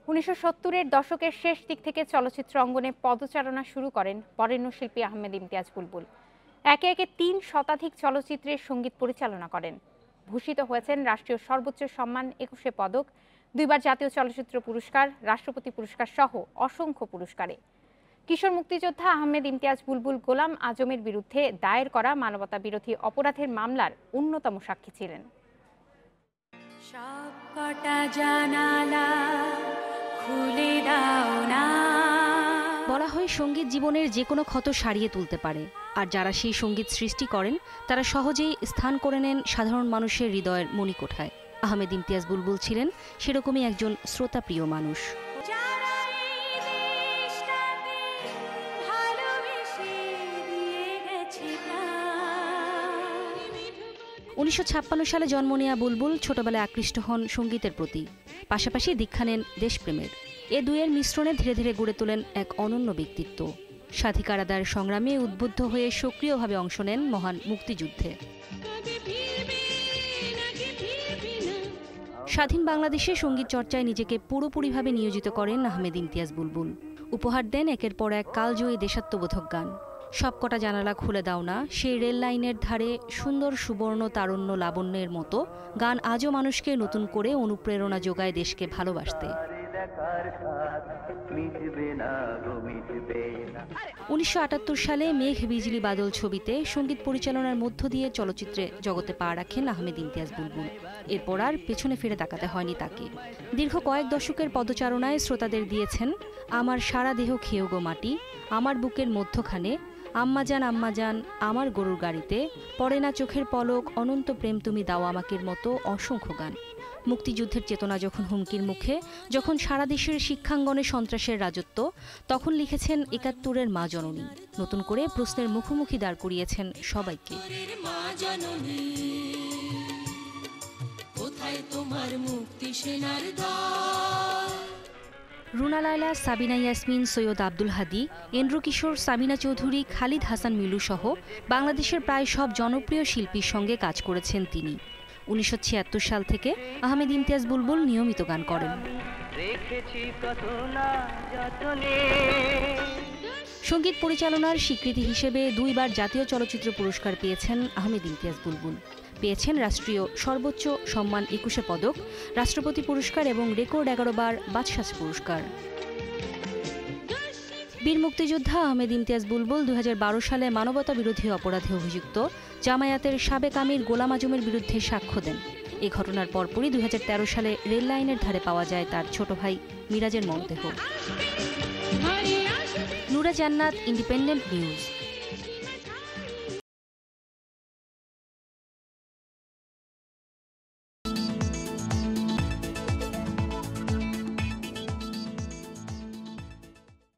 ১৯৭০-এর দশকের শেষ দিক থেকে চলচ্চিত্র অঙ্গনে পদচারণা শুরু করেন বরেণ্য শিল্পী আহমেদ ইমতিয়াজ বুলবুল। একে একে ৩ শতাধিক চলচ্চিত্রের সঙ্গীত পরিচালনা করেন। ভূষিত হয়েছেন রাষ্ট্রীয় সর্বোচ্চ সম্মান ২১শে পদক, ২বার জাতীয় চলচ্চিত্র পুরস্কার, রাষ্ট্রপতি পুরস্কার সহ অসংখ্য পুরস্কারে। কিশোর মুক্তিযোদ্ধা আহমেদ ইমতিয়াজ বুলবুল গোলাম আজমের বিরুদ্ধে দায়ের করা মানবতা বিরোধী অপরাধের মামলার অন্যতম সাক্ষী ছিলেন। সবকটা জানালা খুলে দাও না। বলা হয় সঙ্গীত জীবনের যে কোনো ক্ষত সারিয়ে তুলতে পারে, আর যারা সেই সঙ্গীত সৃষ্টি করেন তারা সহজেই স্থান করে নেন সাধারণ মানুষের হৃদয়ের মণিকোঠায়। আহমেদ ইমতিয়াজ বুলবুল ছিলেন সেরকমই একজন শ্রোতাপ্রিয় মানুষ। ১৯৫৬ সালে জন্ম নেয়া বুলবুল ছোটবেলায় আকৃষ্ট হন সঙ্গীতের প্রতি, পাশাপাশি দীক্ষা নেন দেশপ্রেমের। এ দুয়ের মিশ্রণে ধীরে ধীরে গড়ে তোলেন এক অনন্য ব্যক্তিত্ব। স্বাধিকার আদায়ের সংগ্রামে উদ্বুদ্ধ হয়ে সক্রিয়ভাবে অংশ নেন মহান মুক্তিযুদ্ধে। স্বাধীন বাংলাদেশে সঙ্গীত চর্চায় নিজেকে পুরোপুরিভাবে নিয়োজিত করেন আহমেদ ইমতিয়াজ বুলবুল। উপহার দেন একের পর এক কালজয়ী দেশাত্মবোধক গান। সবকটা জানালা খুলে দাও না, সেই রেল লাইনের ধারে, সুন্দর সুবর্ণ তারুণ্য লাবণ্যের মতো গান আজও মানুষকে নতুন করে অনুপ্রেরণা যোগায় দেশকে ভালোবাসতে। ১৯৭৮ সালে মেঘ বিজলি বাদল ছবিতে সঙ্গীত পরিচালনার মধ্য দিয়ে চলচ্চিত্রে জগতে পা রাখেন আহমেদ ইমতিয়াজ বুলবুল। এরপর আর পেছনে ফিরে তাকাতে হয়নি তাকে। দীর্ঘ কয়েক দশকের পদচারণায় শ্রোতাদের দিয়েছেন আমার সারা দেহ খেয়েও গো মাটি, আমার বুকের মধ্যখানে, আম্মা জান আমার গরুর গাড়িতে, পড়ে না চোখের পলক, অনন্ত প্রেম তুমি দাও আমাকের মতো অসংখ্য গান। মুক্তিযুদ্ধের চেতনা যখন হুমকির মুখে, যখন সারা দেশের শিক্ষাঙ্গনে সন্ত্রাসের রাজত্ব, তখন লিখেছেন ৭১-এর মা জননী। নতুন করে প্রশ্নের মুখোমুখি দাঁড় করিয়েছেন সবাইকে। রুনা লায়লা, সাবিনা ইয়াসমিন, সৈয়দ আব্দুল হাদি, এন্ড্রু কিশোর, সামিনা চৌধুরী, খালিদ হাসান মিলু সহ বাংলাদেশের প্রায় সব জনপ্রিয় শিল্পীর সঙ্গে কাজ করেছেন তিনি। ১৯৭৬ সাল থেকে আহমেদ ইমতিয়াজ বুলবুল নিয়মিত গান করেন। সঙ্গীত পরিচালনার স্বীকৃতি হিসেবে ২বার জাতীয় চলচ্চিত্র পুরস্কার পেয়েছেন আহমেদ ইমতিয়াজ বুলবুল। পেয়েছেন রাষ্ট্রীয় সর্বোচ্চ সম্মান ২১শে পদক, রাষ্ট্রপতি পুরস্কার এবং রেকর্ড ১১ বার বাচসাস পুরস্কার। বীর মুক্তিযোদ্ধা আহমেদ ইমতিয়াজ বুলবুল ২০১২ সালে মানবতা বিরোধী অপরাধে অভিযুক্ত জামায়াতের সাবেক আমির গোলাম আজমের বিরুদ্ধে সাক্ষ্য দেন। এ ঘটনার পরপরই ২০১৩ সালে রেল লাইনের ধারে পাওয়া যায় তার ছোট ভাই মিরাজের মরদেহ। নুরা জান্নাত, ইন্ডিপেন্ডেন্ট নিউজ।